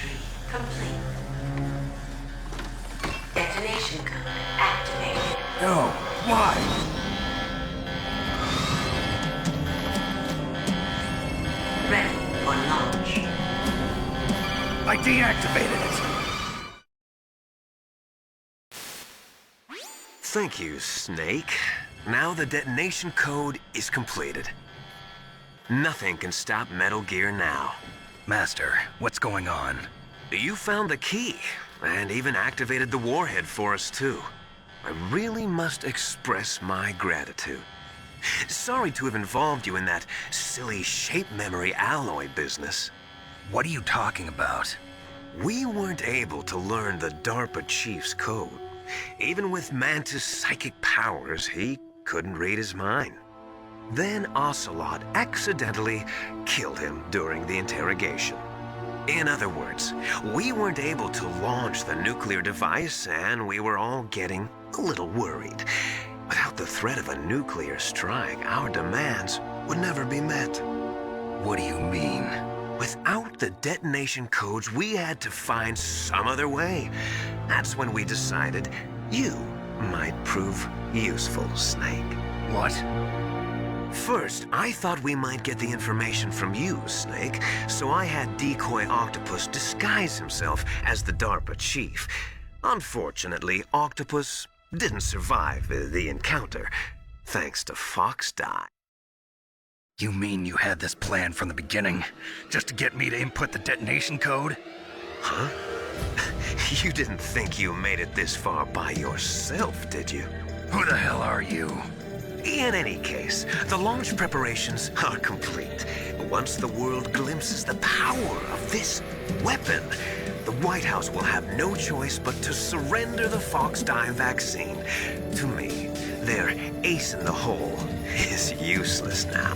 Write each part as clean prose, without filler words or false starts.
entry complete. Detonation code activated. No, why? Ready for launch. I deactivated it. Thank you, Snake. Now the detonation code is completed. Nothing can stop Metal Gear now. Master, what's going on? You found the key, and even activated the warhead for us, too. I really must express my gratitude. Sorry to have involved you in that silly shape memory alloy business. What are you talking about? We weren't able to learn the DARPA chief's code. Even with Mantis' psychic powers, he couldn't read his mind. Then Ocelot accidentally killed him during the interrogation. In other words, we weren't able to launch the nuclear device, and we were all getting a little worried. Without the threat of a nuclear strike, our demands would never be met. What do you mean? Without the detonation codes, we had to find some other way. That's when we decided you might prove useful, Snake. What? First, I thought we might get the information from you, Snake, so I had Decoy Octopus disguise himself as the DARPA chief. Unfortunately, Octopus didn't survive the encounter, thanks to Fox Die. You mean you had this plan from the beginning, just to get me to input the detonation code? Huh? You didn't think you made it this far by yourself, did you? Who the hell are you? In any case, the launch preparations are complete. Once the world glimpses the power of this weapon, the White House will have no choice but to surrender the Fox Die vaccine. To me, their ace in the hole is useless now.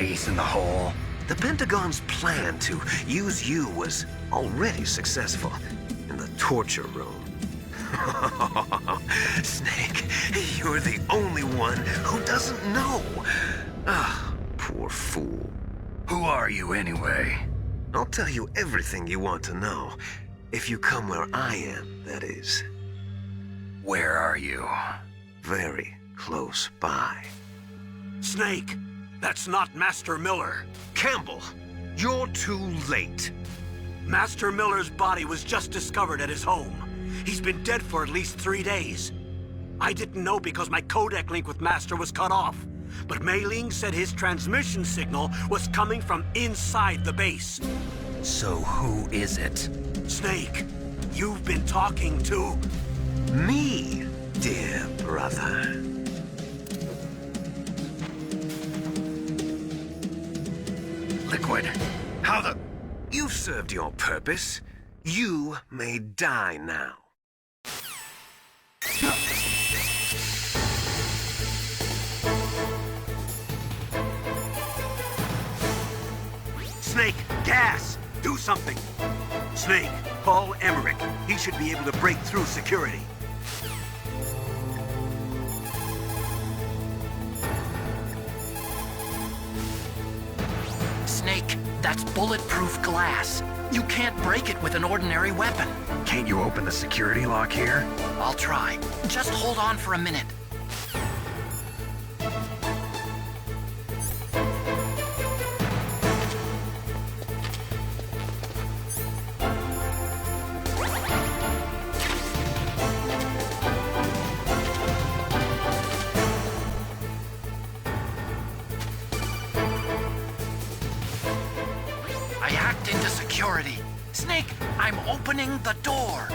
Ace in the hole? The Pentagon's plan to use you was already successful in the torture room. Snake, you're the only one who doesn't know. Ah, poor fool. Who are you anyway? I'll tell you everything you want to know. If you come where I am, that is. Where are you? Very close by. Snake, that's not Master Miller. Campbell, you're too late. Master Miller's body was just discovered at his home. He's been dead for at least 3 days. I didn't know because my codec link with Master was cut off. But Mei Ling said his transmission signal was coming from inside the base. So who is it? Snake, you've been talking to... Me, dear brother. Liquid. How the... You've served your purpose. You may die now. Snake, gas! Do something! Snake, call Emmerich. He should be able to break through security. Snake, that's bulletproof glass. You can't break it with an ordinary weapon. Can't you open the security lock here? I'll try. Just hold on for a minute. I hacked into security. Snake, I'm opening the door.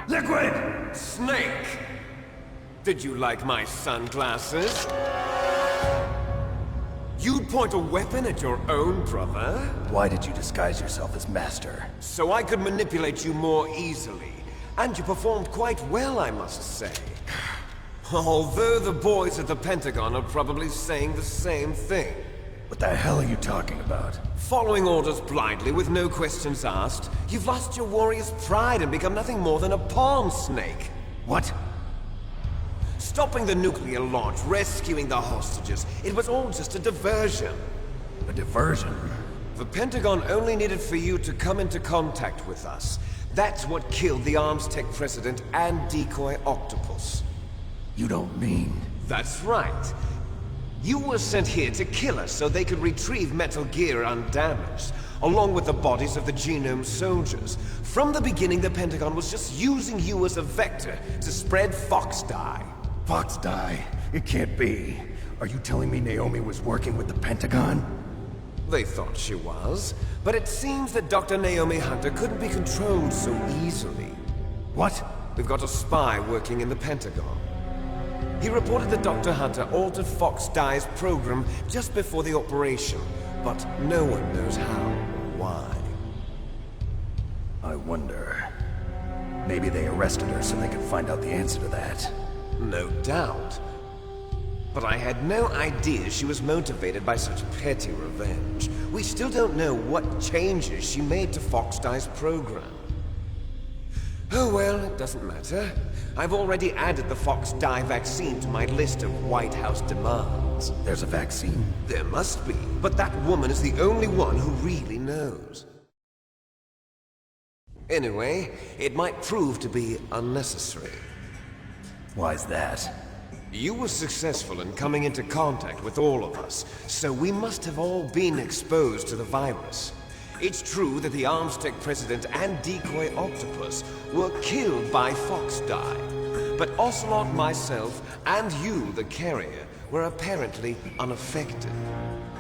Liquid! Snake! Did you like my sunglasses? You'd point a weapon at your own brother? Why did you disguise yourself as Master? So I could manipulate you more easily. And you performed quite well, I must say. Although the boys at the Pentagon are probably saying the same thing. What the hell are you talking about? Following orders blindly with no questions asked, you've lost your warrior's pride and become nothing more than a pawn snake. What? Stopping the nuclear launch, rescuing the hostages, it was all just a diversion. A diversion? The Pentagon only needed for you to come into contact with us. That's what killed the Arms Tech president and decoy octopus. You don't mean... That's right. You were sent here to kill us so they could retrieve Metal Gear undamaged, along with the bodies of the Genome soldiers. From the beginning, the Pentagon was just using you as a vector to spread Fox dye. Fox die? It can't be. Are you telling me Naomi was working with the Pentagon? They thought she was, but it seems that Dr. Naomi Hunter couldn't be controlled so easily. What? We've got a spy working in the Pentagon. He reported that Dr. Hunter altered Fox Dye's program just before the operation, but no one knows how or why. I wonder... Maybe they arrested her so they could find out the answer to that. No doubt. But I had no idea she was motivated by such petty revenge. We still don't know what changes she made to Fox Dye's program. Oh well, it doesn't matter. I've already added the Fox Dye vaccine to my list of White House demands. There's a vaccine? There must be, but that woman is the only one who really knows. Anyway, it might prove to be unnecessary. Why's that? You were successful in coming into contact with all of us, so we must have all been exposed to the virus. It's true that the Arms Tech president and decoy octopus were killed by Fox Dye, but Ocelot, myself, and you, the carrier, were apparently unaffected.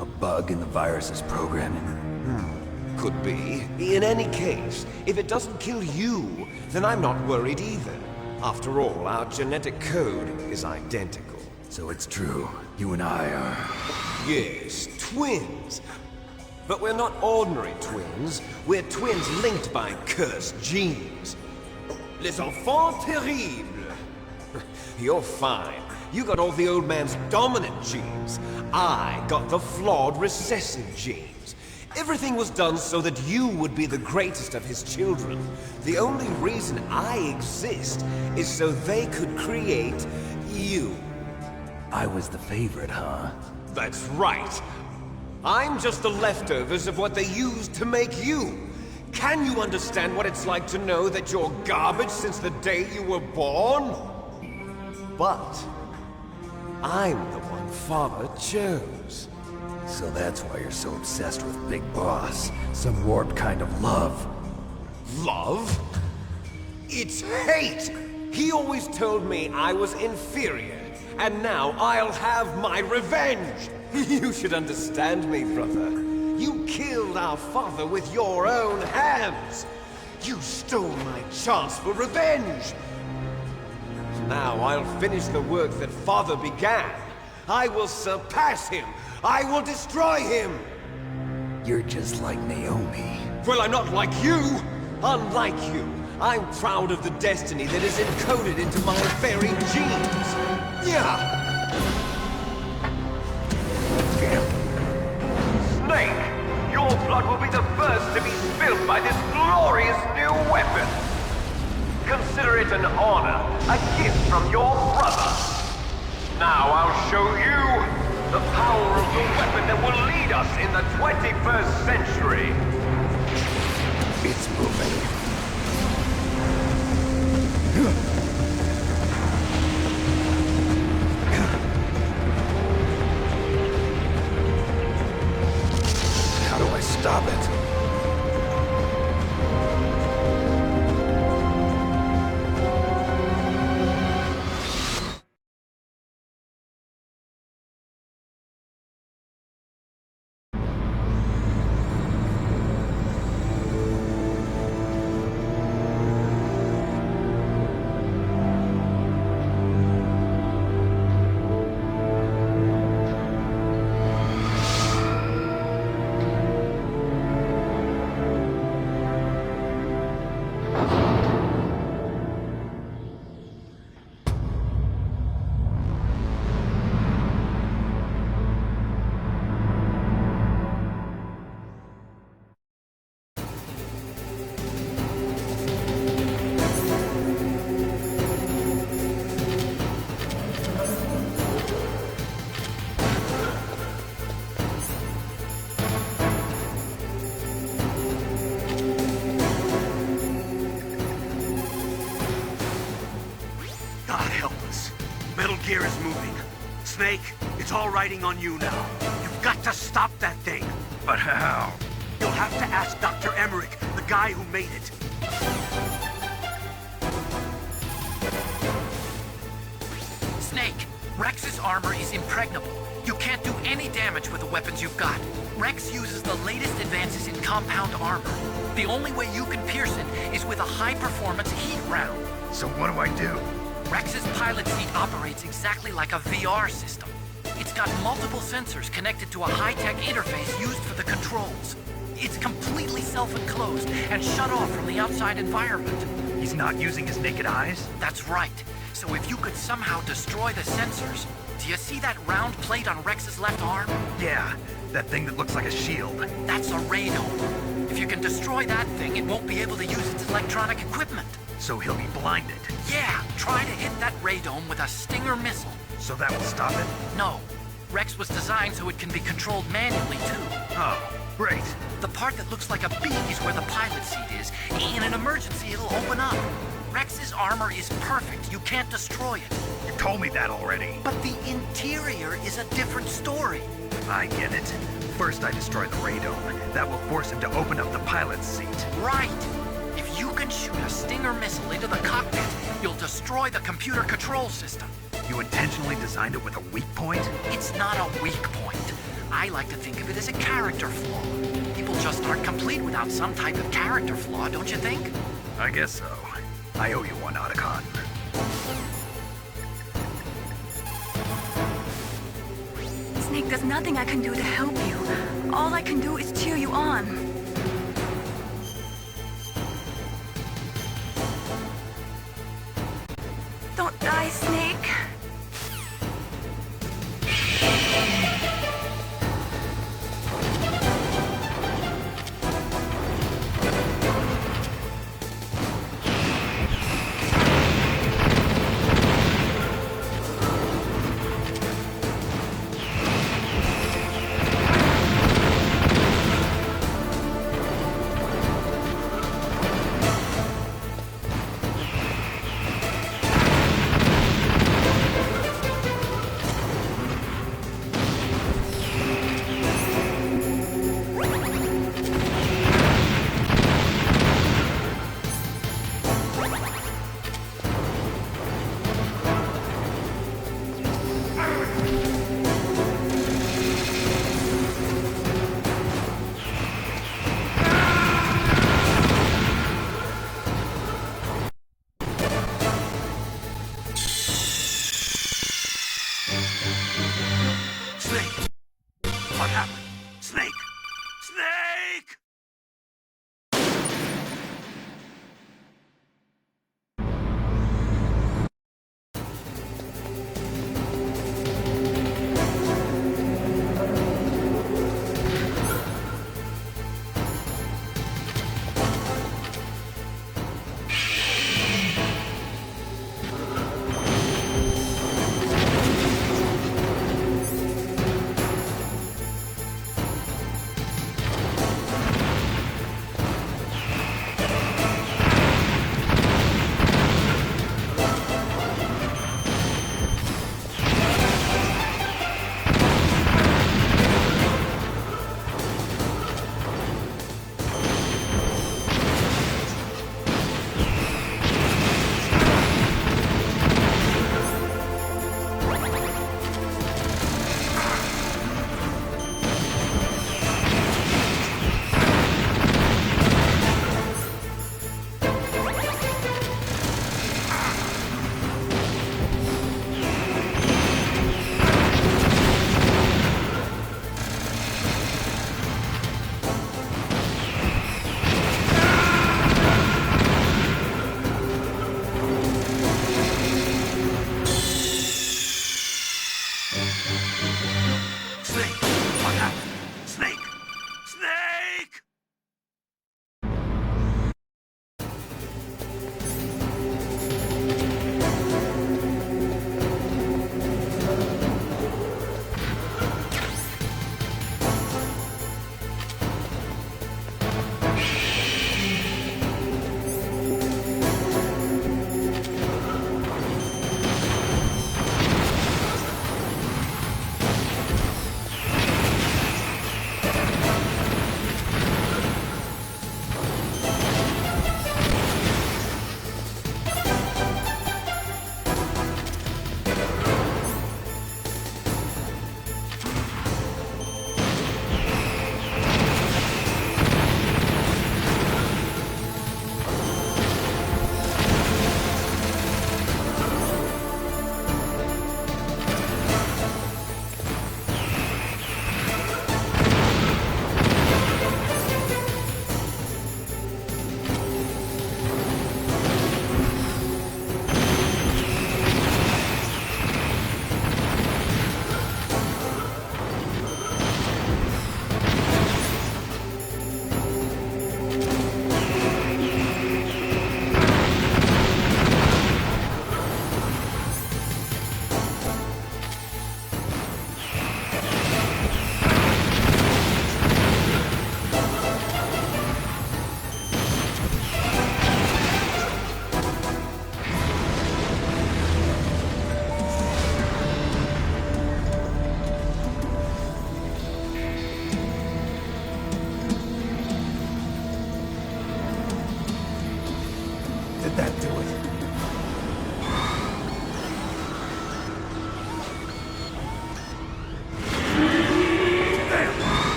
A bug in the virus's programming? Could be. In any case, if it doesn't kill you, then I'm not worried either. After all, our genetic code is identical. So it's true. You and I are... Yes, twins. But we're not ordinary twins. We're twins linked by cursed genes. Les enfants terribles. You're fine. You got all the old man's dominant genes. I got the flawed recessive genes. Everything was done so that you would be the greatest of his children. The only reason I exist is so they could create you. I was the favorite, huh? That's right. I'm just the leftovers of what they used to make you. Can you understand what it's like to know that you're garbage since the day you were born? But I'm the one Father chose. So that's why you're so obsessed with Big Boss. Some warped kind of love. Love? It's hate! He always told me I was inferior, and now I'll have my revenge! You should understand me, brother. You killed our father with your own hands! You stole my chance for revenge! Now I'll finish the work that Father began. I will surpass him! I will destroy him! You're just like Naomi. Well, I'm not like you! Unlike you, I'm proud of the destiny that is encoded into my very genes! Yeah! Snake, your blood will be the first to be spilled by this glorious new weapon. Consider it an honor, a gift from your brother. Now I'll show you the power of the weapon that will lead us in the 21st century. It's moving. How do I stop it? It's all riding on you now. You've got to stop that thing. But how? You'll have to ask Dr. Emmerich, the guy who made it. Snake, Rex's armor is impregnable. You can't do any damage with the weapons you've got. Rex uses the latest advances in compound armor. The only way you can pierce it is with a high-performance heat round. So what do I do? Rex's pilot seat operates exactly like a VR system. It's got multiple sensors connected to a high-tech interface used for the controls. It's completely self-enclosed and shut off from the outside environment. He's not using his naked eyes? That's right. So if you could somehow destroy the sensors... Do you see that round plate on Rex's left arm? Yeah, that thing that looks like a shield. That's a radome. If you can destroy that thing, it won't be able to use its electronic equipment. So he'll be blinded. Yeah, try to hit that radome with a Stinger missile. So that will stop it? No. Rex was designed so it can be controlled manually, too. Oh, great. The part that looks like a beak is where the pilot seat is. In an emergency, it'll open up. Rex's armor is perfect. You can't destroy it. You told me that already. But the interior is a different story. I get it. First I destroy the radome. That will force him to open up the pilot's seat. Right. If you can shoot a Stinger missile into the cockpit, you'll destroy the computer control system. You intentionally designed it with a weak point? It's not a weak point. I like to think of it as a character flaw. People just aren't complete without some type of character flaw, don't you think? I guess so. I owe you one, Otacon. Snake, there's nothing I can do to help you. All I can do is cheer you on. Don't die, Snake. Snake! What happened? Snake! Snake!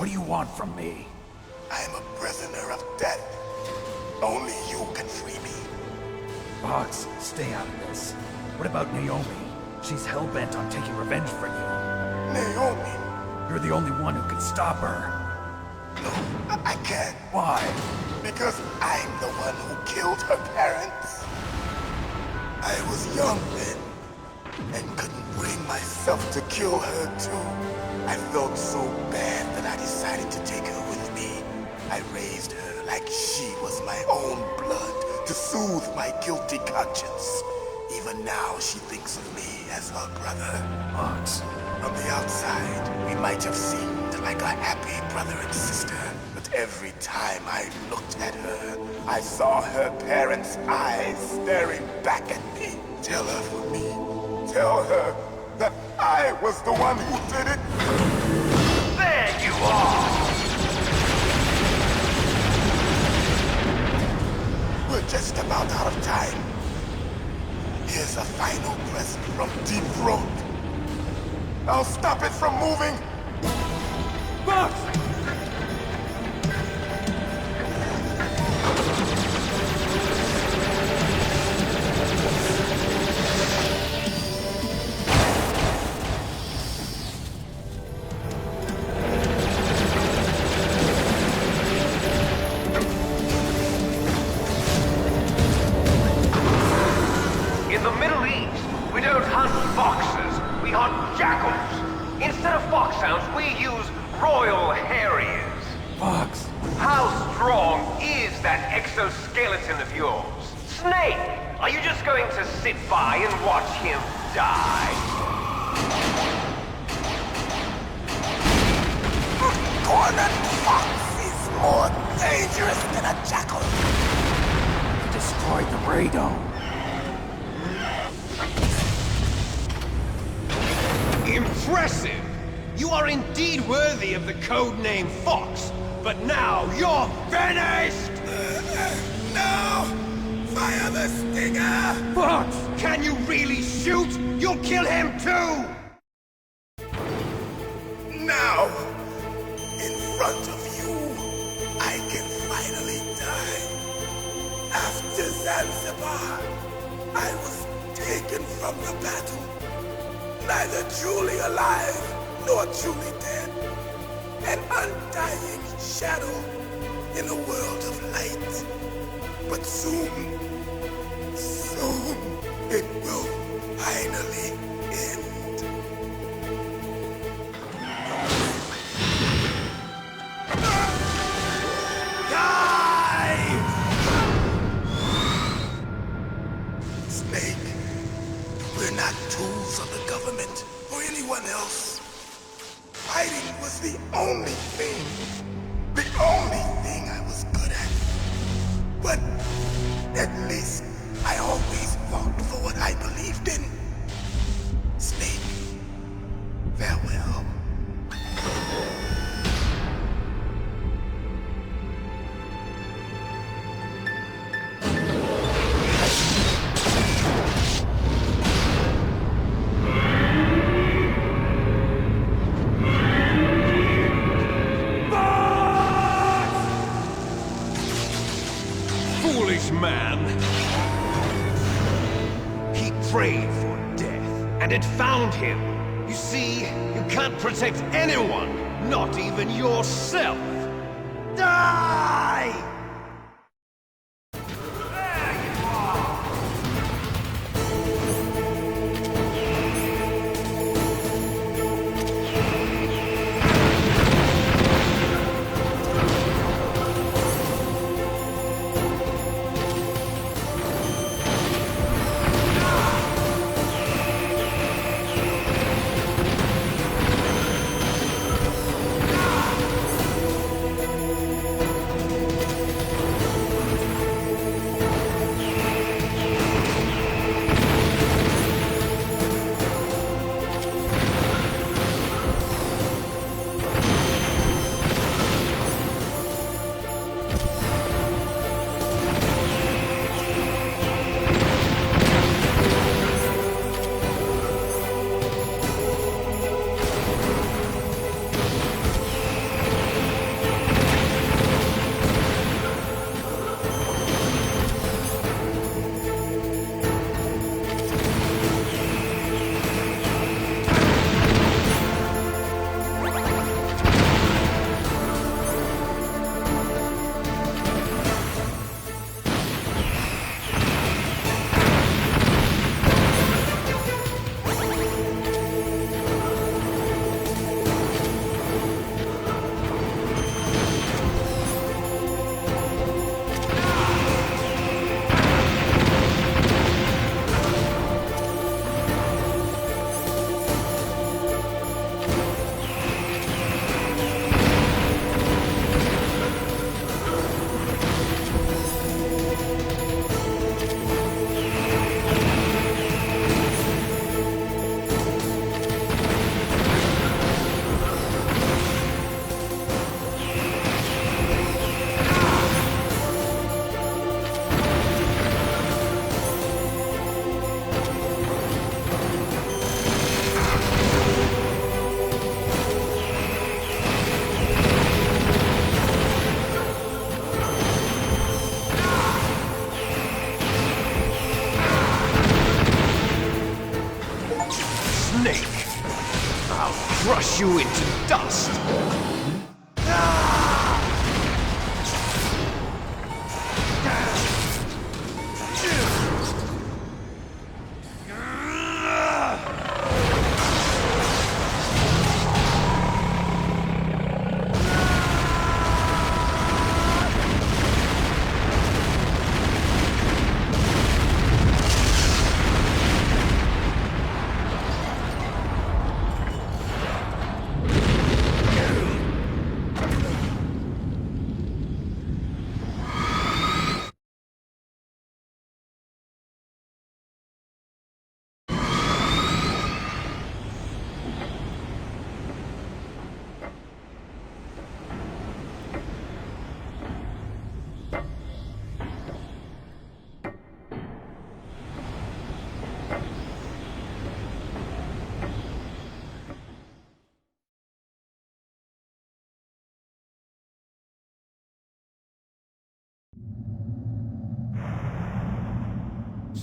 What do you want from me? I'm a prisoner of death. Only you can free me. Fox, stay out of this. What about Naomi? She's hell-bent on taking revenge for you. Naomi? You're the only one who can stop her. No, I can't. Why? Because I'm the one who killed her parents. I was young then, and couldn't bring myself to kill her too. I felt so bad that I decided to take her with me. I raised her like she was my own blood to soothe my guilty conscience. Even now, she thinks of me as her brother. Fox. From the outside, we might have seemed like a happy brother and sister, but every time I looked at her, I saw her parents' eyes staring back at me. Tell her for me. Tell her that I was the one who did it. There you are! We're just about out of time. Here's a final present from Deep Throat. I'll stop it from moving. Fox! In the Middle East, we don't hunt foxes, we hunt jackals. Instead of foxhounds, we use royal harriers. Fox! How strong is that exoskeleton of yours? Snake, are you just going to sit by and watch him die? Cornered fox is more dangerous than a jackal. Destroyed the radome. Impressive! You are indeed worthy of the code name Fox, but now you're finished! No! Fire the stinger! Fox! Can you really shoot? You'll kill him too! Now, in front of you, I can finally die. After Zanzibar, I was taken from the battle. Neither truly alive, nor truly dead. An undying shadow in a world of light. But soon it will finally end. Snake, we're not tools of the government or anyone else. Fighting was the only thing I was good at. But at least I always fought for what I believed in. Snake, farewell. Foolish man! He prayed for death, and it found him. You see, you can't protect anyone, not even yourself. Die!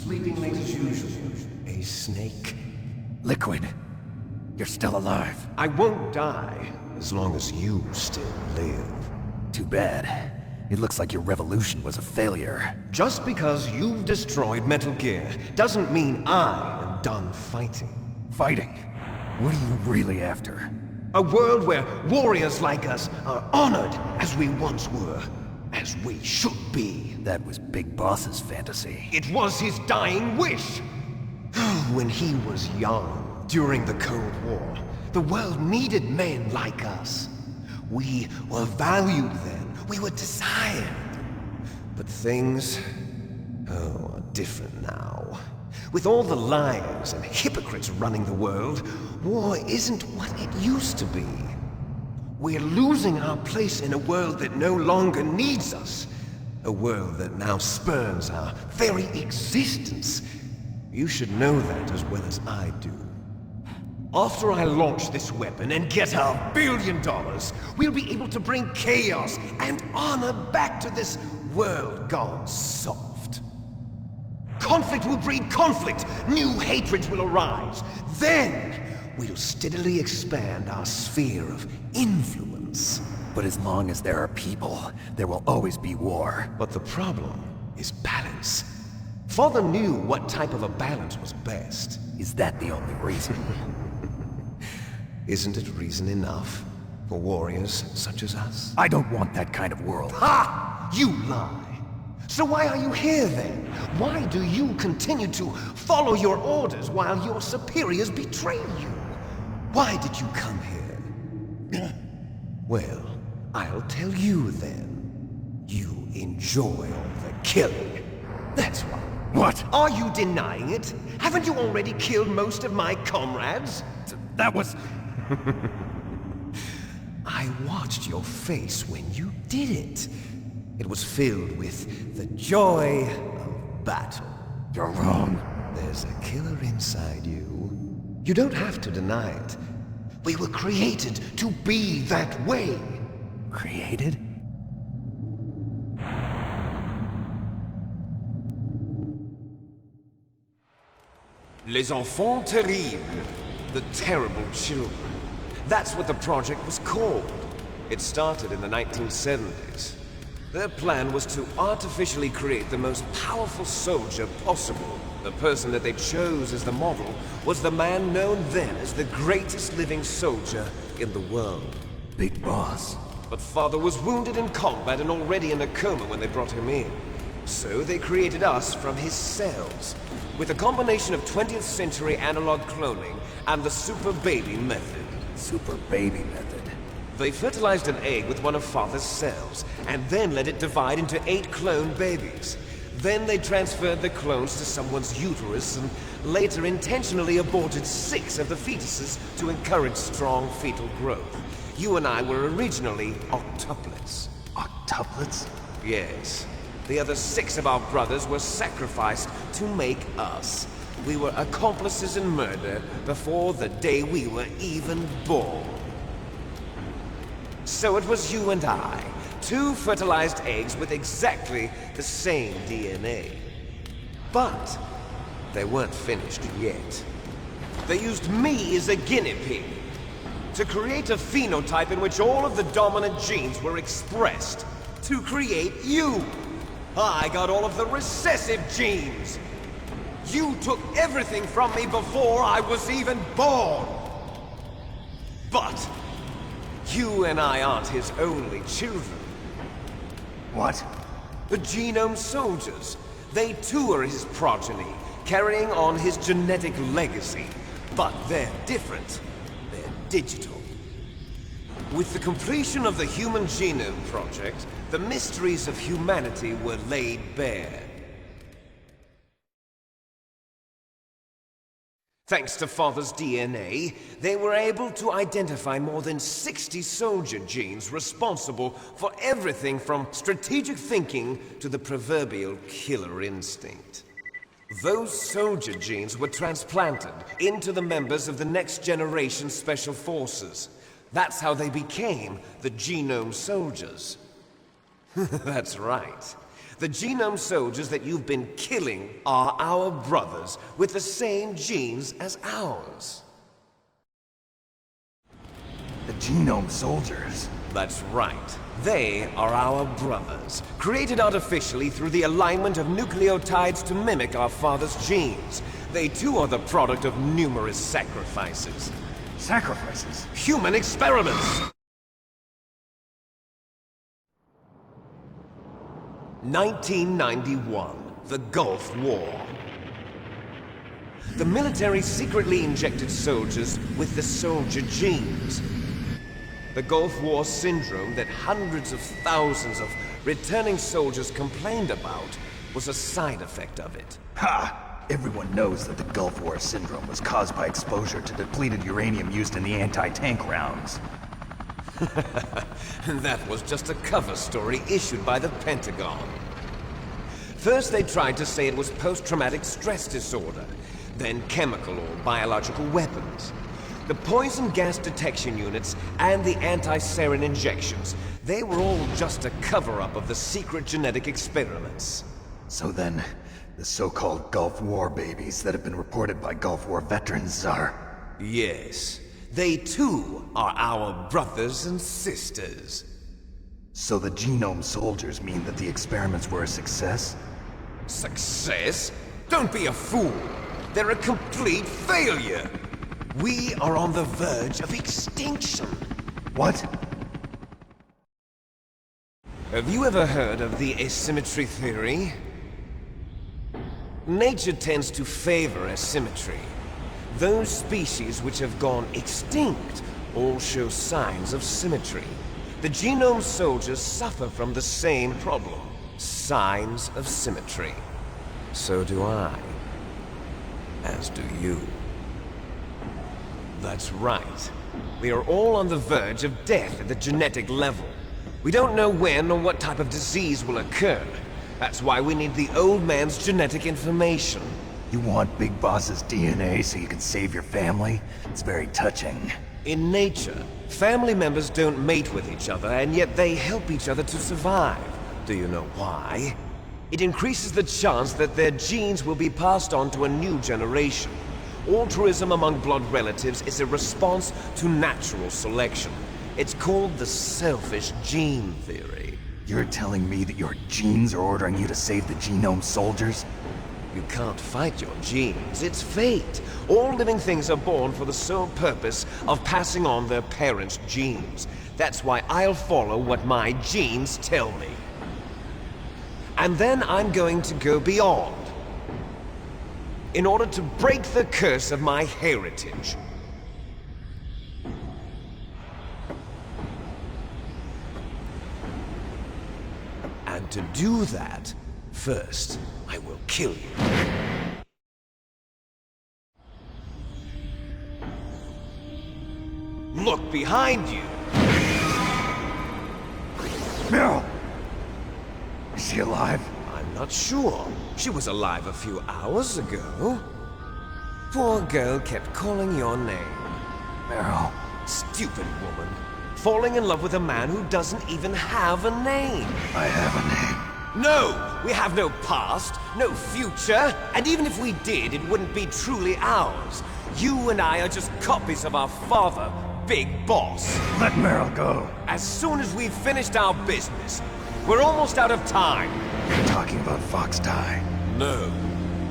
sleeping late as usual, eh, Snake? Liquid, you're still alive. I won't die as long as you still live. Too bad. It looks like your revolution was a failure. Just because you've destroyed Metal Gear doesn't mean I am done fighting. Fighting? What are you really after? A world where warriors like us are honored as we once were, as we should be. That was Big Boss's fantasy. It was his dying wish. When he was young, during the Cold War, the world needed men like us. We were valued then. We were desired. But things, are different now. With all the liars and hypocrites running the world, war isn't what it used to be. We're losing our place in a world that no longer needs us. A world that now spurns our very existence. You should know that as well as I do. After I launch this weapon and get our $1 billion, we'll be able to bring chaos and honor back to this world gone soft. Conflict will breed conflict. New hatreds will arise. Then, we'll steadily expand our sphere of influence. But as long as there are people, there will always be war. But the problem is balance. Father knew what type of a balance was best. Is that the only reason? Isn't it reason enough for warriors such as us? I don't want that kind of world. Ha! You lie! So why are you here then? Why do you continue to follow your orders while your superiors betray you? Why did you come here? Well, I'll tell you then. You enjoy all the killing. That's why. What? Are you denying it? Haven't you already killed most of my comrades? That was... I watched your face when you did it. It was filled with the joy of battle. You're wrong. There's a killer inside you. You don't have to deny it. We were created to be that way. Created? Les enfants terribles. The terrible children. That's what the project was called. It started in the 1970s. Their plan was to artificially create the most powerful soldier possible. The person that they chose as the model was the man known then as the greatest living soldier in the world. Big Boss. But Father was wounded in combat and already in a coma when they brought him in. So they created us from his cells, with a combination of 20th century analog cloning and the super baby method. Super baby method. They fertilized an egg with one of Father's cells, and then let it divide into 8 clone babies. Then they transferred the clones to someone's uterus, and later intentionally aborted 6 of the fetuses to encourage strong fetal growth. You and I were originally octuplets. Octuplets? Yes. The other 6 of our brothers were sacrificed to make us. We were accomplices in murder before the day we were even born. So it was you and I, 2 fertilized eggs with exactly the same DNA. But they weren't finished yet. They used me as a guinea pig to create a phenotype in which all of the dominant genes were expressed. To create you. I got all of the recessive genes. You took everything from me before I was even born. But you and I aren't his only children. What? The Genome Soldiers. They too are his progeny, carrying on his genetic legacy. But they're different. They're digital. With the completion of the Human Genome Project, the mysteries of humanity were laid bare. Thanks to Father's DNA, they were able to identify more than 60 soldier genes responsible for everything from strategic thinking to the proverbial killer instinct. Those soldier genes were transplanted into the members of the next generation Special Forces. That's how they became the Genome Soldiers. That's right. The genome soldiers that you've been killing are our brothers with the same genes as ours. The genome soldiers? That's right. They are our brothers, created artificially through the alignment of nucleotides to mimic our father's genes. They too are the product of numerous sacrifices. Sacrifices? Human experiments! 1991, the Gulf War. The military secretly injected soldiers with the soldier genes. The Gulf War syndrome that hundreds of thousands of returning soldiers complained about was a side effect of it. Ha! Everyone knows that the Gulf War syndrome was caused by exposure to depleted uranium used in the anti-tank rounds. That was just a cover story issued by the Pentagon. First they tried to say it was post-traumatic stress disorder, then chemical or biological weapons. The poison gas detection units and the anti-sarin injections, they were all just a cover-up of the secret genetic experiments. So then, the so-called Gulf War babies that have been reported by Gulf War veterans are... Yes. They too are our brothers and sisters. So the genome soldiers mean that the experiments were a success? Success? Don't be a fool! They're a complete failure! We are on the verge of extinction! What? Have you ever heard of the asymmetry theory? Nature tends to favor asymmetry. Those species which have gone extinct all show signs of symmetry. The genome soldiers suffer from the same problem. Signs of symmetry. So do I. As do you. That's right. We are all on the verge of death at the genetic level. We don't know when or what type of disease will occur. That's why we need the old man's genetic information. You want Big Boss's DNA so you can save your family? It's very touching. In nature, family members don't mate with each other, and yet they help each other to survive. Do you know why? It increases the chance that their genes will be passed on to a new generation. Altruism among blood relatives is a response to natural selection. It's called the selfish gene theory. You're telling me that your genes are ordering you to save the genome soldiers? You can't fight your genes. It's fate. All living things are born for the sole purpose of passing on their parents' genes. That's why I'll follow what my genes tell me. And then I'm going to go beyond. In order to break the curse of my heritage. And to do that, first, I will kill you. Look behind you! Meryl! Is she alive? I'm not sure. She was alive a few hours ago. Poor girl kept calling your name. Meryl. Stupid woman. Falling in love with a man who doesn't even have a name. I have a name. No! We have no past, no future, and even if we did, it wouldn't be truly ours. You and I are just copies of our father, Big Boss. Let Meryl go. As soon as we've finished our business, we're almost out of time. You're talking about Fox Die. No.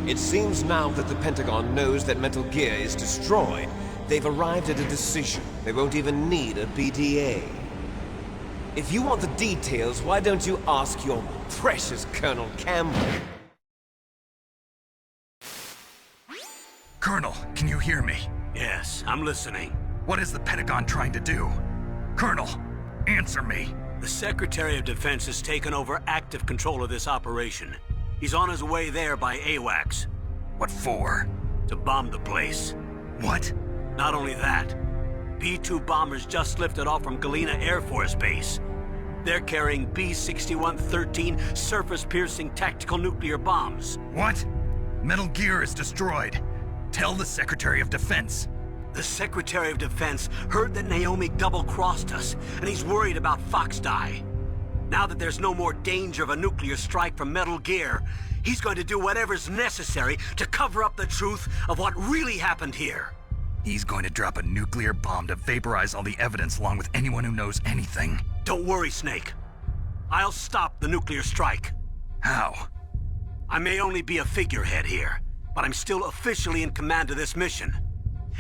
It seems now that the Pentagon knows that Metal Gear is destroyed. They've arrived at a decision. They won't even need a BDA. If you want the details, why don't you ask your precious Colonel Campbell? Colonel, can you hear me? Yes, I'm listening. What is the Pentagon trying to do? Colonel, answer me. The Secretary of Defense has taken over active control of this operation. He's on his way there by AWACS. What for? To bomb the place. What? Not only that, B-2 bombers just lifted off from Galena Air Force Base. They're carrying B-6113 surface-piercing tactical nuclear bombs. What? Metal Gear is destroyed. Tell the Secretary of Defense. The Secretary of Defense heard that Naomi double-crossed us, and he's worried about Fox Die. Now that there's no more danger of a nuclear strike from Metal Gear, he's going to do whatever's necessary to cover up the truth of what really happened here. He's going to drop a nuclear bomb to vaporize all the evidence along with anyone who knows anything. Don't worry, Snake. I'll stop the nuclear strike. How? I may only be a figurehead here, but I'm still officially in command of this mission.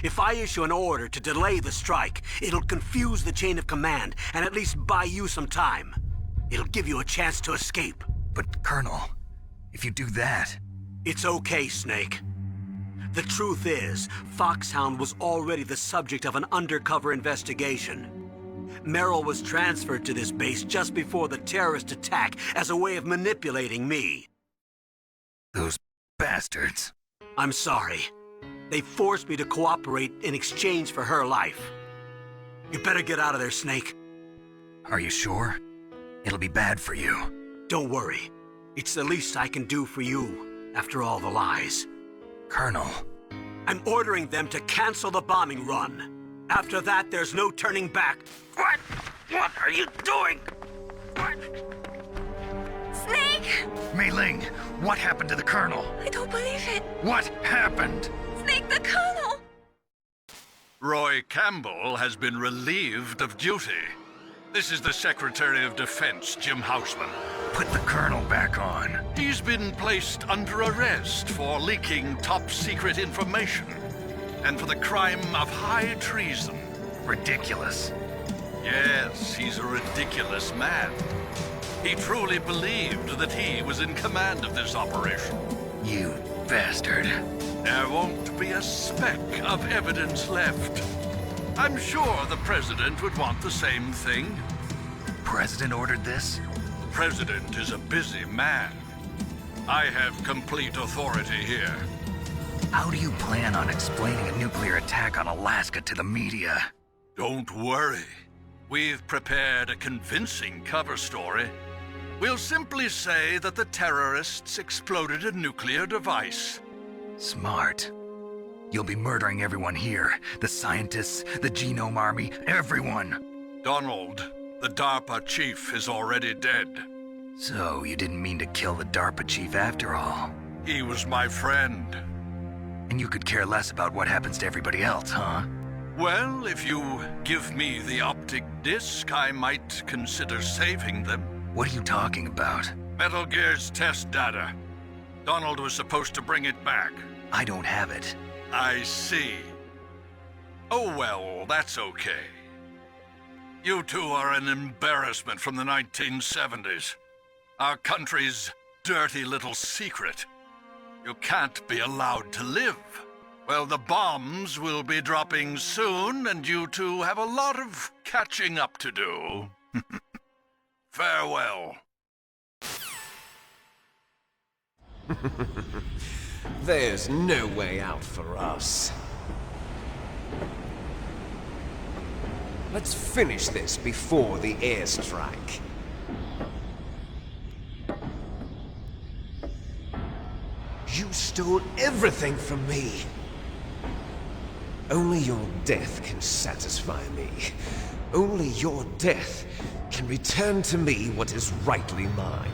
If I issue an order to delay the strike, it'll confuse the chain of command and at least buy you some time. It'll give you a chance to escape. But, Colonel, if you do that... It's okay, Snake. The truth is, Foxhound was already the subject of an undercover investigation. Meryl was transferred to this base just before the terrorist attack as a way of manipulating me. Those bastards. I'm sorry. They forced me to cooperate in exchange for her life. You better get out of there, Snake. Are you sure? It'll be bad for you. Don't worry. It's the least I can do for you, after all the lies. Colonel. I'm ordering them to cancel the bombing run. After that, there's no turning back. What? What are you doing? What? Snake! Mei Ling, what happened to the Colonel? I don't believe it. What happened? Snake, the Colonel! Roy Campbell has been relieved of duty. This is the Secretary of Defense, Jim Houseman. Put the Colonel back on. He's been placed under arrest for leaking top-secret information and for the crime of high treason. Ridiculous. Yes, he's a ridiculous man. He truly believed that he was in command of this operation. You bastard. There won't be a speck of evidence left. I'm sure the President would want the same thing. President ordered this? President is a busy man. I have complete authority here. How do you plan on explaining a nuclear attack on Alaska to the media? Don't worry. We've prepared a convincing cover story. We'll simply say that the terrorists exploded a nuclear device. Smart. You'll be murdering everyone here. The scientists, the Genome Army, everyone. Donald, the DARPA chief, is already dead. So, you didn't mean to kill the DARPA chief after all? He was my friend. And you could care less about what happens to everybody else, huh? Well, if you give me the optic disc, I might consider saving them. What are you talking about? Metal Gear's test data. Donald was supposed to bring it back. I don't have it. I see. Oh well, that's okay. You two are an embarrassment from the 1970s. Our country's dirty little secret. You can't be allowed to live. Well, the bombs will be dropping soon, and you two have a lot of catching up to do. Farewell. There's no way out for us. Let's finish this before the airstrike. You stole everything from me. Only your death can satisfy me. Only your death can return to me what is rightly mine.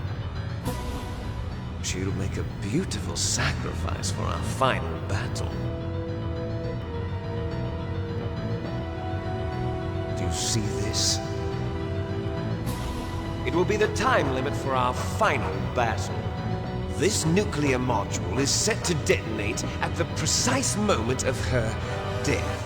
She'll make a beautiful sacrifice for our final battle. Do you see this? It will be the time limit for our final battle. This nuclear module is set to detonate at the precise moment of her death.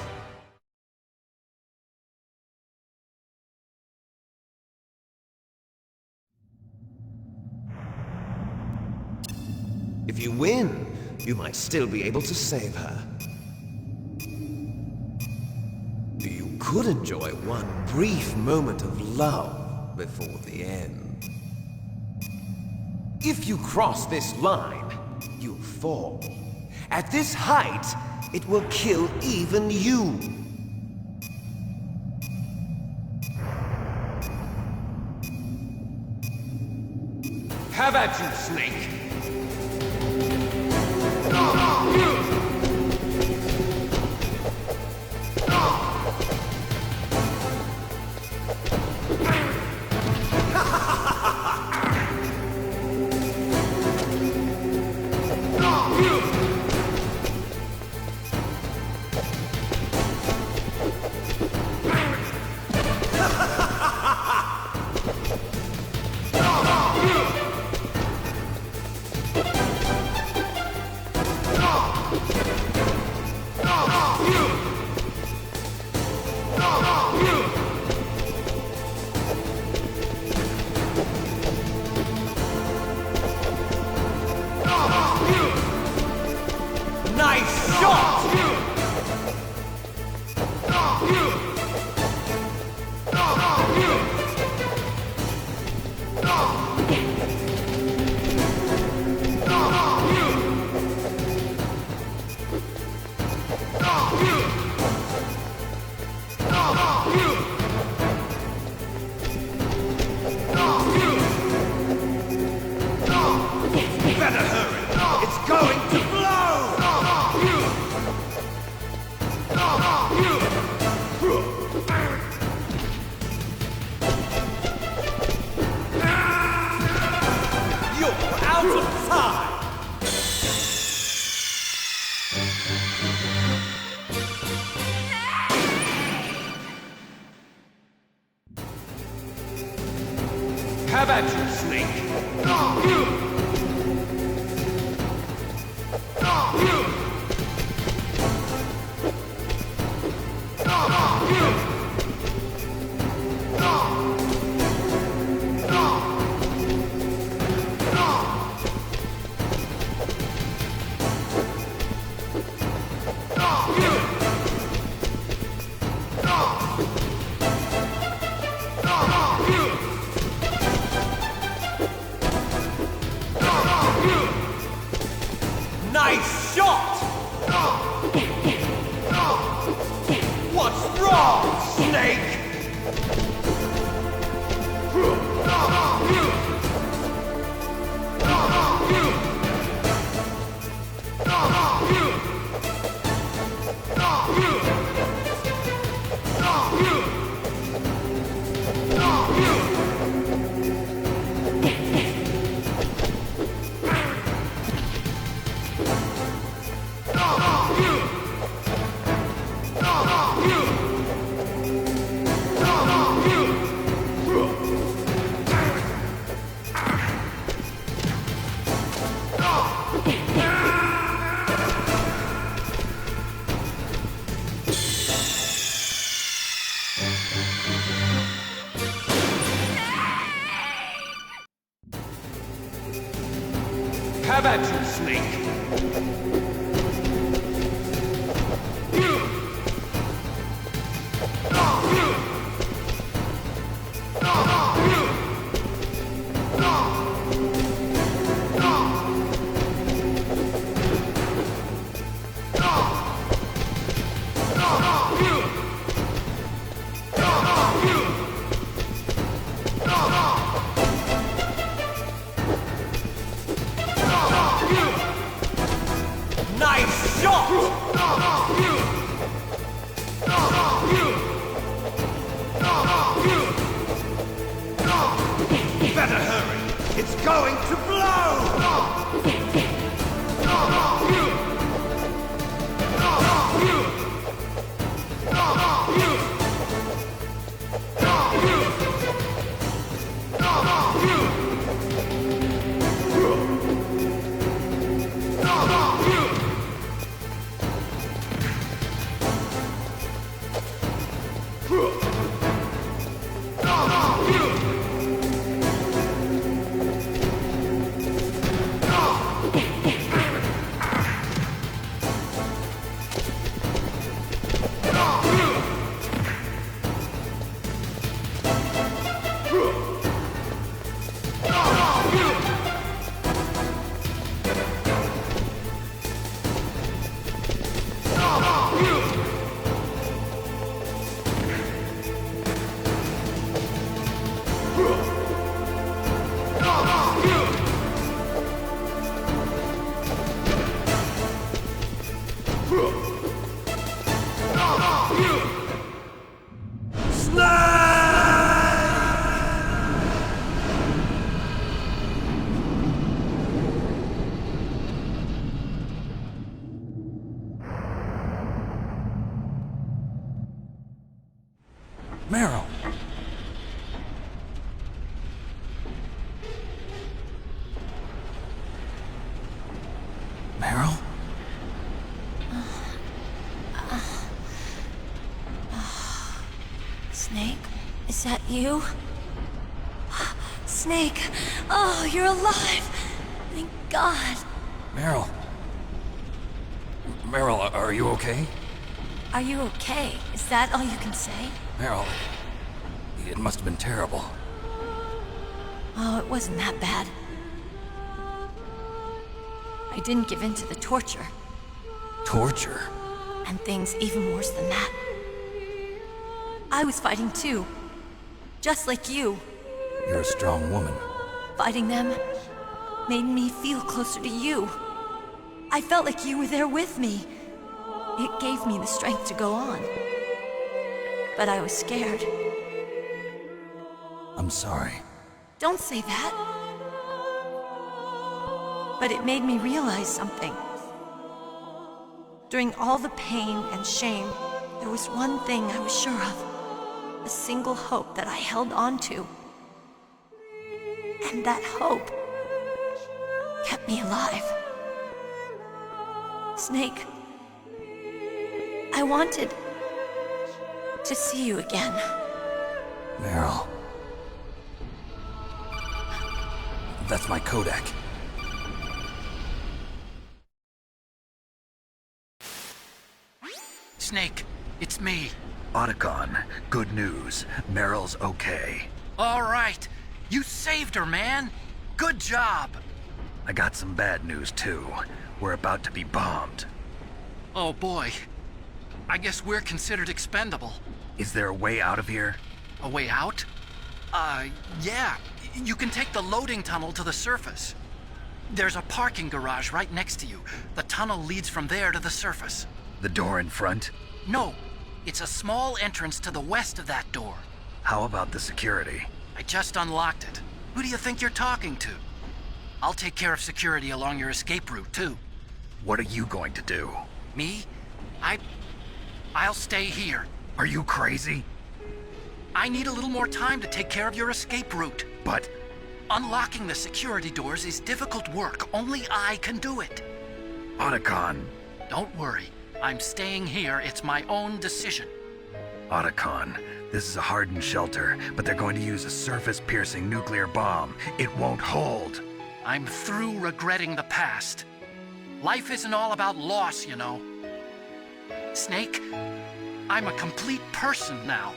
If you win, you might still be able to save her. You could enjoy one brief moment of love before the end. If you cross this line, you'll fall. At this height, it will kill even you. Have at you, Snake! Have at you, Snake! Nice shot! What's wrong, Snake? Have at you, Snake! Nice shot! Better hurry! It's going to blow! Meryl! Meryl? Snake, is that you? Snake, oh, you're alive! Thank God. Meryl? Meryl, are you okay? Are you okay? Is that all you can say? Meryl, it must have been terrible. Oh, it wasn't that bad. I didn't give in to the torture. Torture? And things even worse than that. I was fighting too. Just like you. You're a strong woman. Fighting them made me feel closer to you. I felt like you were there with me. It gave me the strength to go on. But I was scared. I'm sorry. Don't say that. But it made me realize something. During all the pain and shame, there was one thing I was sure of. A single hope that I held on to. And that hope kept me alive. Snake, I wanted to see you again. Meryl. That's my codec. Snake, it's me. Otacon, good news. Meryl's okay. All right. You saved her, man. Good job. I got some bad news, too. We're about to be bombed. Oh, boy. I guess we're considered expendable. Is there a way out of here? A way out? Yeah. You can take the loading tunnel to the surface. There's a parking garage right next to you. The tunnel leads from there to the surface. The door in front? No. It's a small entrance to the west of that door. How about the security? I just unlocked it. Who do you think you're talking to? I'll take care of security along your escape route, too. What are you going to do? Me? I'll stay here. Are you crazy? I need a little more time to take care of your escape route. But... Unlocking the security doors is difficult work. Only I can do it. Otacon. Don't worry. I'm staying here. It's my own decision. Otacon, this is a hardened shelter, but they're going to use a surface-piercing nuclear bomb. It won't hold. I'm through regretting the past. Life isn't all about loss, you know. Snake, I'm a complete person now.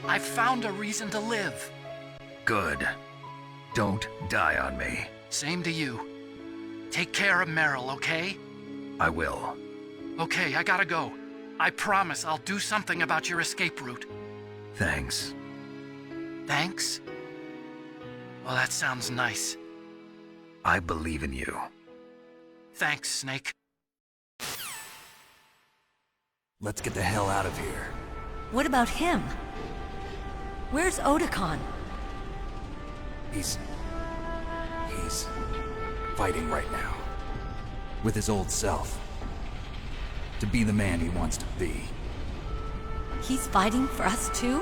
I've found a reason to live. Good. Don't die on me. Same to you. Take care of Meryl, okay? I will. Okay, I gotta go. I promise I'll do something about your escape route. Thanks. Thanks? Well, that sounds nice. I believe in you. Thanks, Snake. Let's get the hell out of here. What about him? Where's Otacon? He's fighting right now. With his old self. To be the man he wants to be. He's fighting for us too?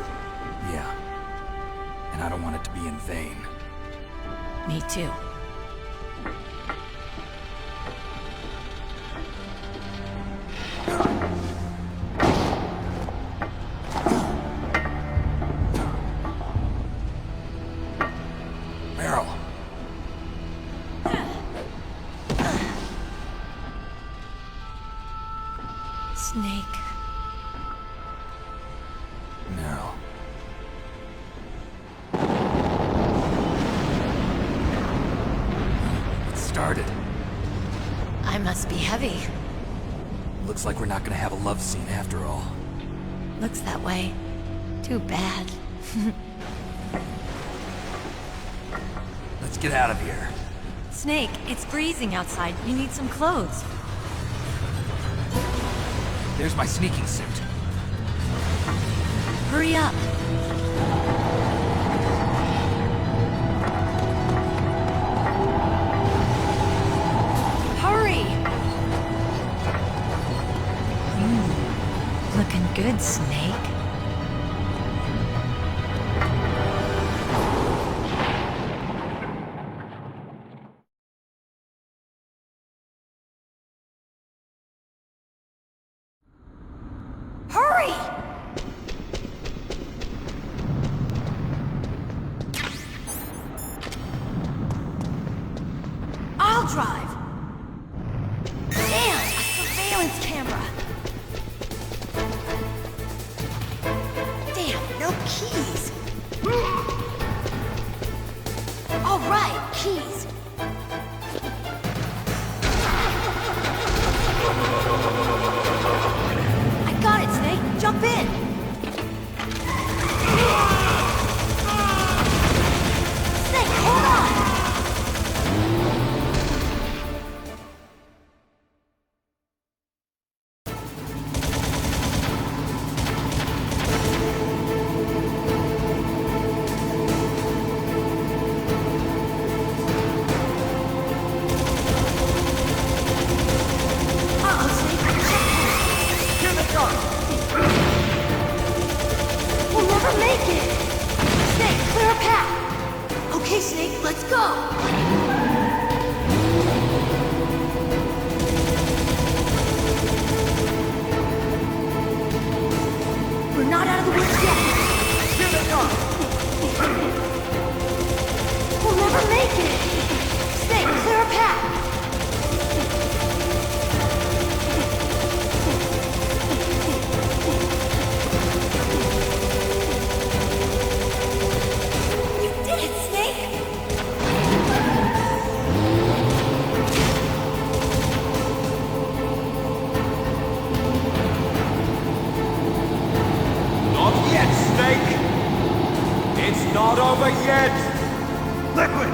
Yeah. And I don't want it to be in vain. Me too. Meryl. Snake. Meryl. It started. I must be heavy. Looks like we're not gonna have a love scene after all. Looks that way. Too bad. Let's get out of here. Snake, it's freezing outside. You need some clothes. There's my sneaking suit. Hurry up. Hurry! Looking good, Snake. Hurry! I'll drive. Damn, a surveillance camera. Damn, no keys. All right, keys. I got it, Snake. Jump in. Snake, hold on. Let's go! We're not out of the woods yet. Here they come! We'll never make it! Snake, clear a path! You did it, Snake! Not yet, Snake! It's not over yet! Liquid!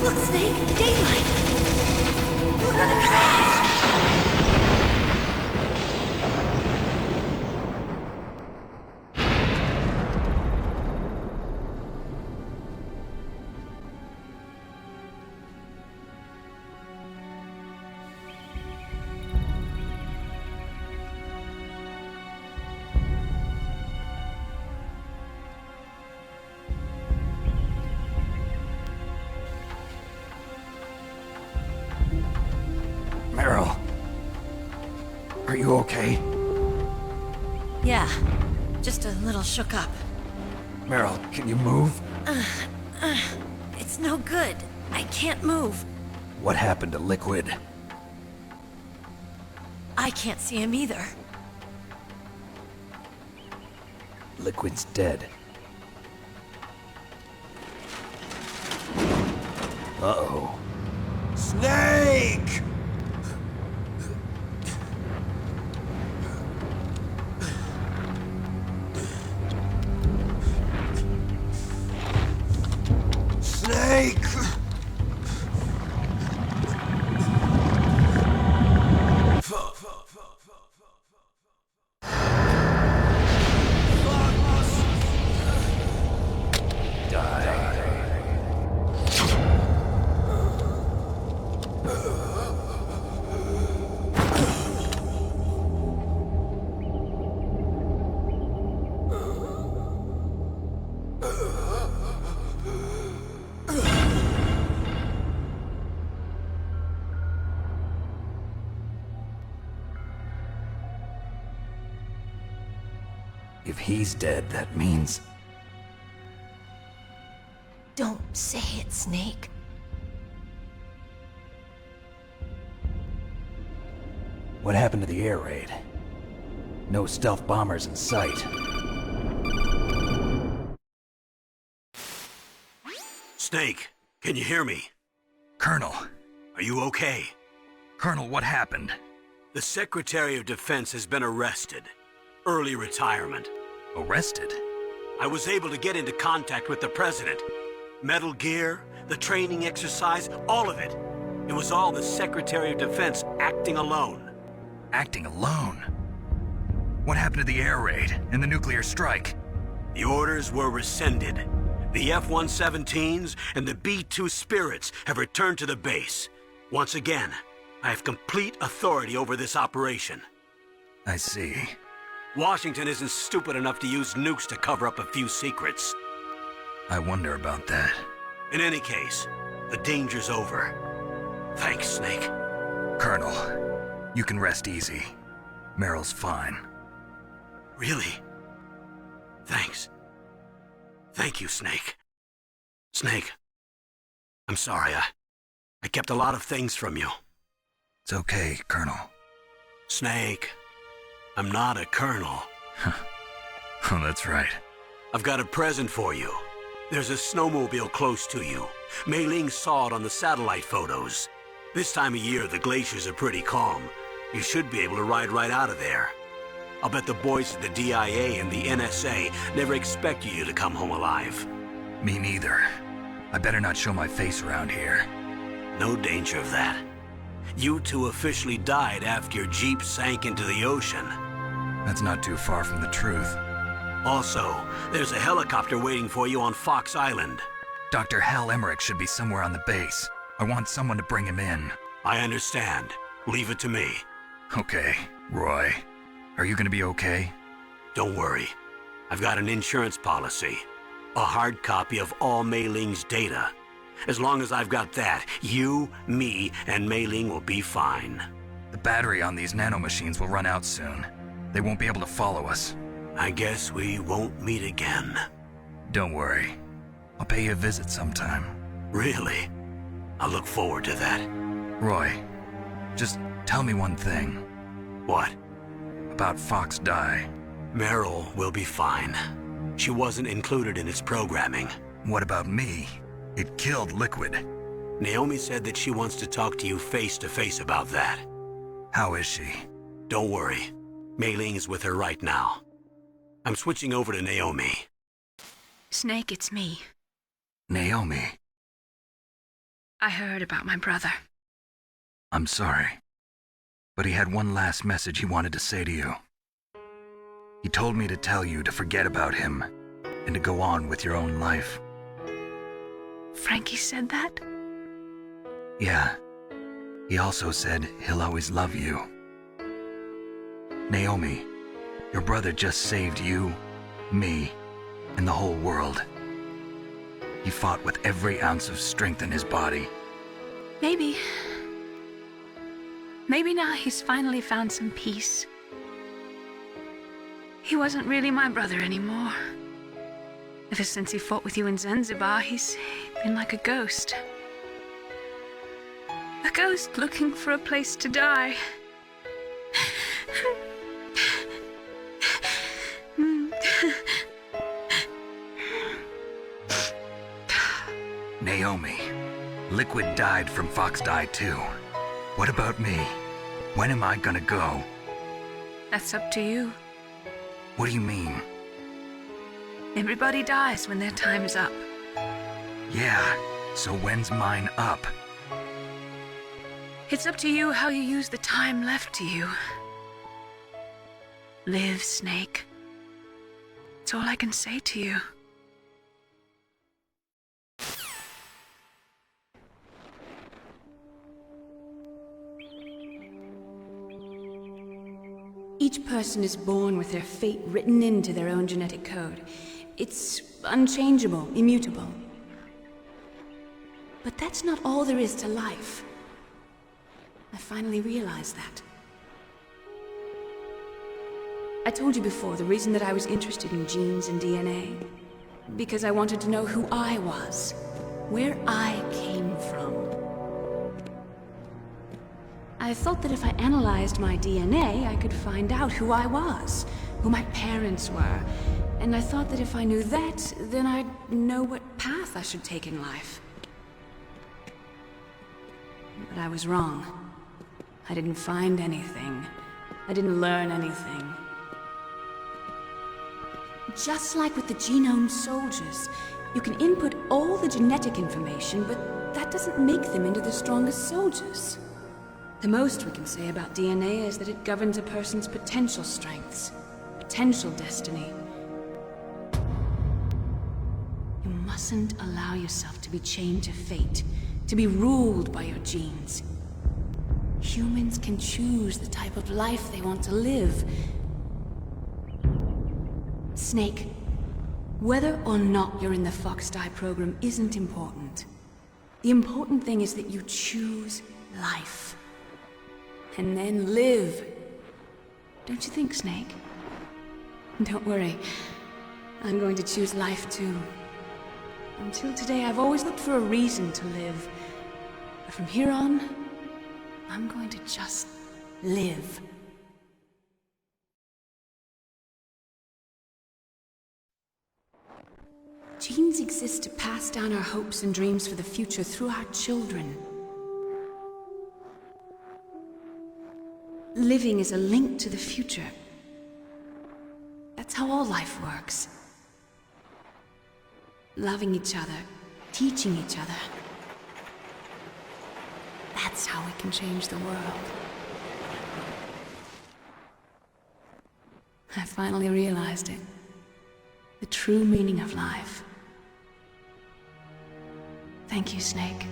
Look, Snake! Daylight! We're gonna crash! Meryl. Are you okay? Yeah, just a little shook up. Meryl, can you move? It's no good. I can't move. What happened to Liquid? I can't see him either. Liquid's dead. Uh-oh. Snake! Snake! If he's dead, that means... Don't say it, Snake. What happened to the air raid? No stealth bombers in sight. Snake, can you hear me? Colonel. Are you okay? Colonel, what happened? The Secretary of Defense has been arrested. early retirement. Arrested? I was able to get into contact with the president. Metal Gear, the training exercise, all of it. It was all the Secretary of Defense acting alone. Acting alone? What happened to the air raid and the nuclear strike? The orders were rescinded. The F-117s and the B-2 Spirits have returned to the base. Once again, I have complete authority over this operation. I see. Washington isn't stupid enough to use nukes to cover up a few secrets. I wonder about that. In any case, the danger's over. Thanks, Snake. Colonel, you can rest easy. Meryl's fine. Really? Thanks. Thank you, Snake. Snake, I'm sorry. I kept a lot of things from you. It's okay, Colonel. Snake, I'm not a colonel. Oh, that's right. I've got a present for you. There's a snowmobile close to you. Mei Ling saw it on the satellite photos. This time of year, the glaciers are pretty calm. You should be able to ride right out of there. I'll bet the boys at the DIA and the NSA never expected you to come home alive. Me neither. I better not show my face around here. No danger of that. You two officially died after your Jeep sank into the ocean. That's not too far from the truth. Also, there's a helicopter waiting for you on Fox Island. Dr. Hal Emmerich should be somewhere on the base. I want someone to bring him in. I understand. Leave it to me. Okay, Roy. Are you gonna be okay? Don't worry. I've got an insurance policy. A hard copy of all Mei Ling's data. As long as I've got that, you, me, and Mei Ling will be fine. The battery on these nanomachines will run out soon. They won't be able to follow us. I guess we won't meet again. Don't worry. I'll pay you a visit sometime. Really? I look forward to that. Roy, just tell me one thing. What? About Fox Die. Meryl will be fine. She wasn't included in its programming. What about me? It killed Liquid. Naomi said that she wants to talk to you face to face about that. How is she? Don't worry. Mei Ling is with her right now. I'm switching over to Naomi. Snake, it's me. Naomi. I heard about my brother. I'm sorry. But he had one last message he wanted to say to you. He told me to tell you to forget about him and to go on with your own life. Frankie said that? Yeah. He also said he'll always love you. Naomi, your brother just saved you, me, and the whole world. He fought with every ounce of strength in his body. Maybe now he's finally found some peace. He wasn't really my brother anymore. Ever since he fought with you in Zanzibar, he's been like a ghost. A ghost looking for a place to die. Naomi, Liquid died from Fox Die too. What about me? When am I gonna go? That's up to you. What do you mean? Everybody dies when their time's up. Yeah, so when's mine up? It's up to you how you use the time left to you. Live, Snake. It's all I can say to you. Each person is born with their fate written into their own genetic code. It's unchangeable, immutable. But that's not all there is to life. I finally realized that. I told you before the reason that I was interested in genes and DNA. Because I wanted to know who I was, where I came from. I thought that if I analyzed my DNA, I could find out who I was, who my parents were. And I thought that if I knew that, then I'd know what path I should take in life. But I was wrong. I didn't find anything. I didn't learn anything. Just like with the genome soldiers, you can input all the genetic information, but that doesn't make them into the strongest soldiers. The most we can say about DNA is that it governs a person's potential strengths, potential destiny. You mustn't allow yourself to be chained to fate, to be ruled by your genes. Humans can choose the type of life they want to live. Snake, whether or not you're in the Fox-Die program isn't important. The important thing is that you choose life. And then live. Don't you think, Snake? Don't worry. I'm going to choose life too. Until today, I've always looked for a reason to live. But from here on, I'm going to just live. Genes exist to pass down our hopes and dreams for the future through our children. Living is a link to the future. That's how all life works. Loving each other, teaching each other. That's how we can change the world. I finally realized it. The true meaning of life. Thank you, Snake.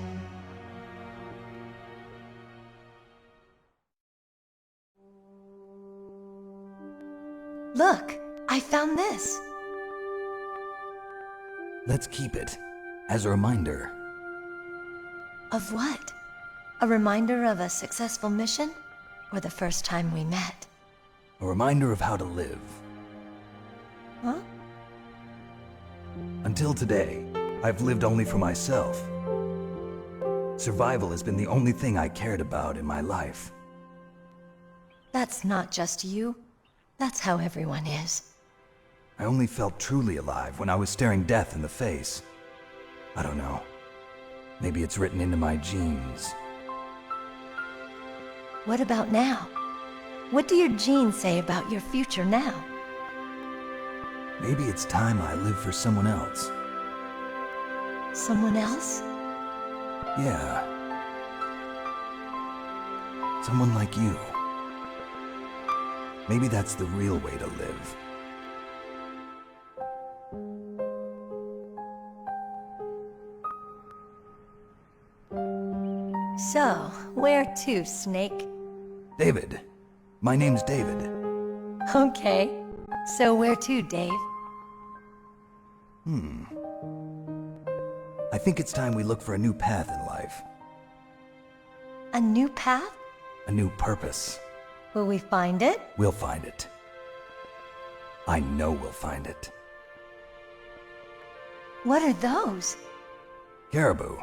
Look, I found this. Let's keep it as a reminder. Of what? A reminder of a successful mission? Or the first time we met? A reminder of how to live. Huh? Until today, I've lived only for myself. Survival has been the only thing I cared about in my life. That's not just you. That's how everyone is. I only felt truly alive when I was staring death in the face. I don't know. Maybe it's written into my genes. What about now? What do your genes say about your future now? Maybe it's time I live for someone else. Someone else? Yeah. Someone like you. Maybe that's the real way to live. So, where to, Snake? David. My name's David. Okay. So where to, Dave? I think it's time we look for a new path in life. A new path? A new purpose. Will we find it? We'll find it. I know we'll find it. What are those? Caribou.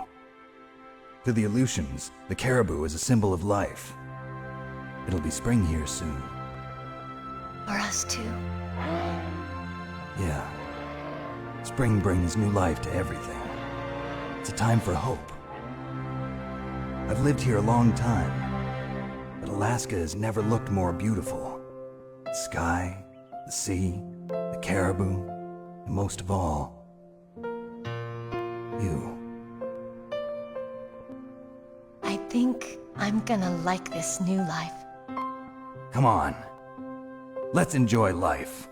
To the Aleutians, the caribou is a symbol of life. It'll be spring here soon. For us too. Yeah. Spring brings new life to everything. It's a time for hope. I've lived here a long time, but Alaska has never looked more beautiful. The sky, the sea, the caribou, and most of all, you. I think I'm gonna like this new life. Come on. Let's enjoy life.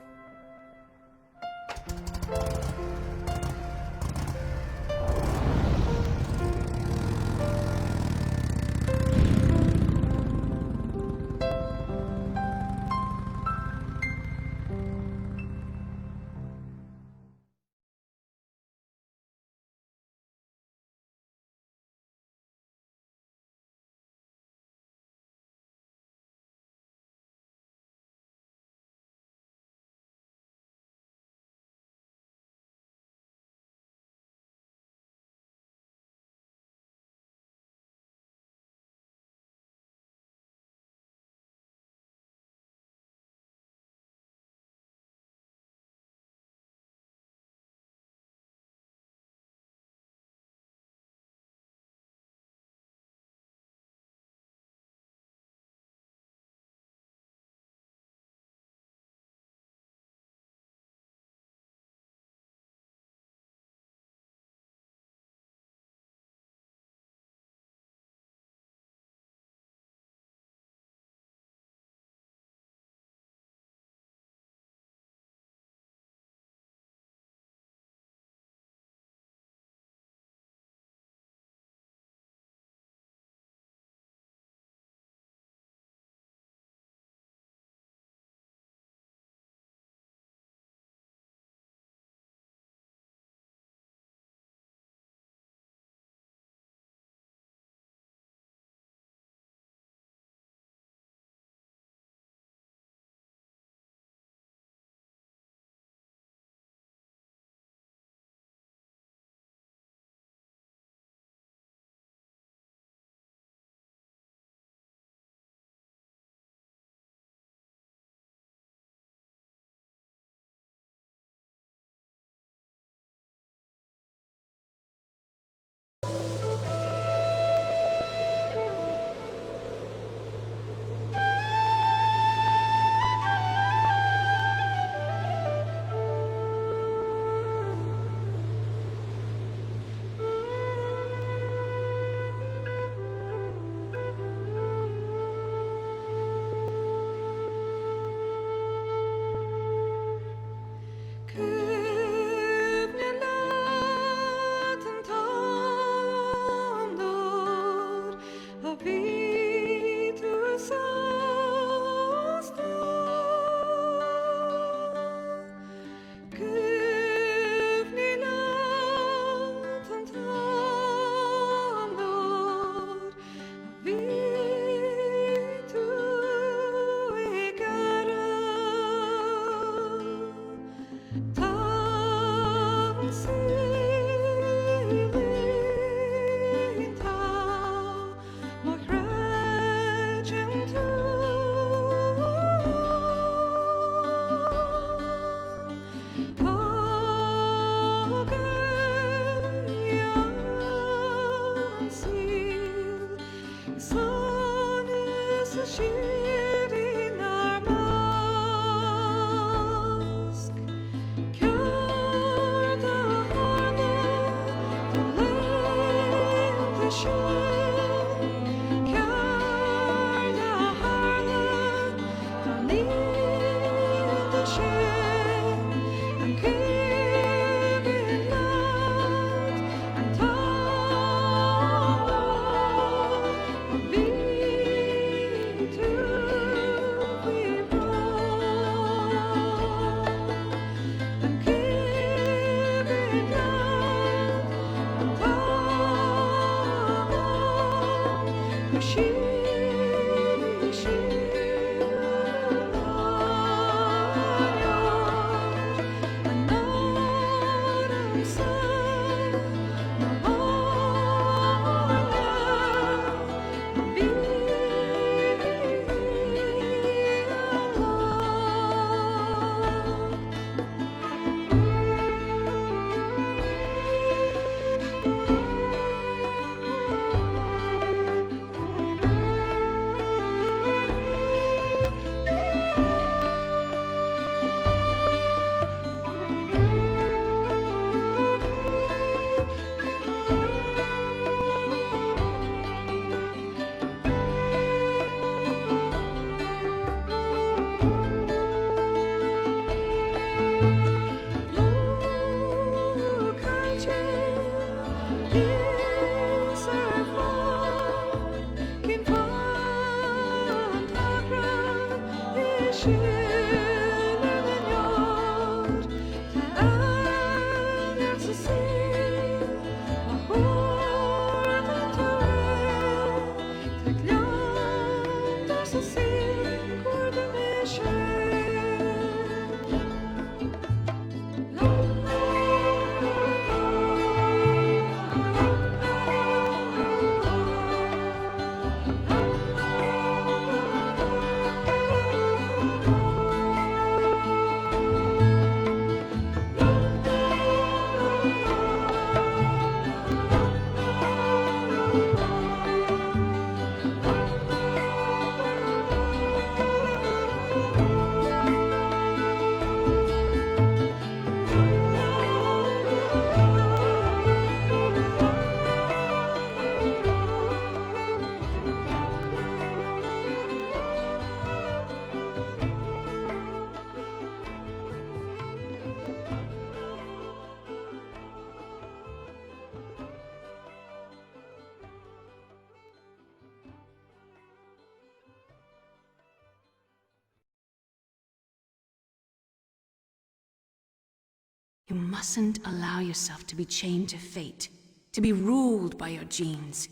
You mustn't allow yourself to be chained to fate, to be ruled by your genes.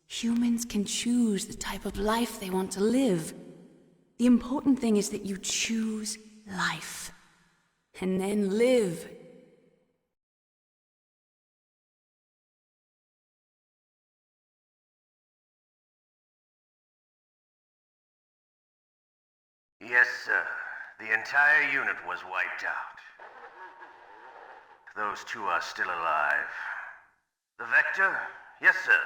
Humans can choose the type of life they want to live. The important thing is that you choose life. And then live. Yes, sir. The entire unit was wiped out. Those two are still alive. The Vector? Yes, sir.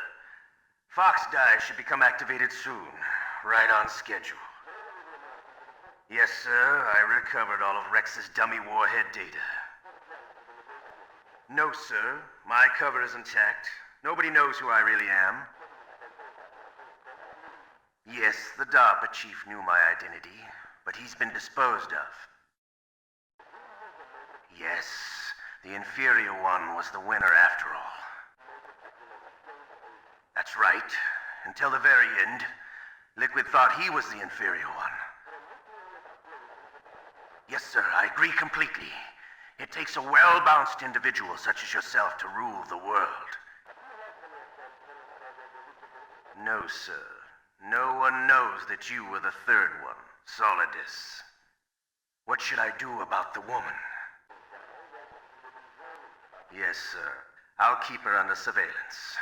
Fox Dive should become activated soon. Right on schedule. Yes, sir. I recovered all of Rex's dummy warhead data. No, sir. My cover is intact. Nobody knows who I really am. Yes, the DARPA chief knew my identity, but he's been disposed of. Yes, the inferior one was the winner after all. That's right. Until the very end, Liquid thought he was the inferior one. Yes, sir, I agree completely. It takes a well-balanced individual such as yourself to rule the world. No, sir. No one knows that you were the third one, Solidus. What should I do about the woman? Yes, sir. I'll keep her under surveillance.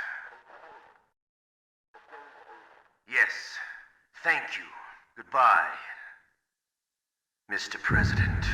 Yes. Thank you. Goodbye, Mr. President.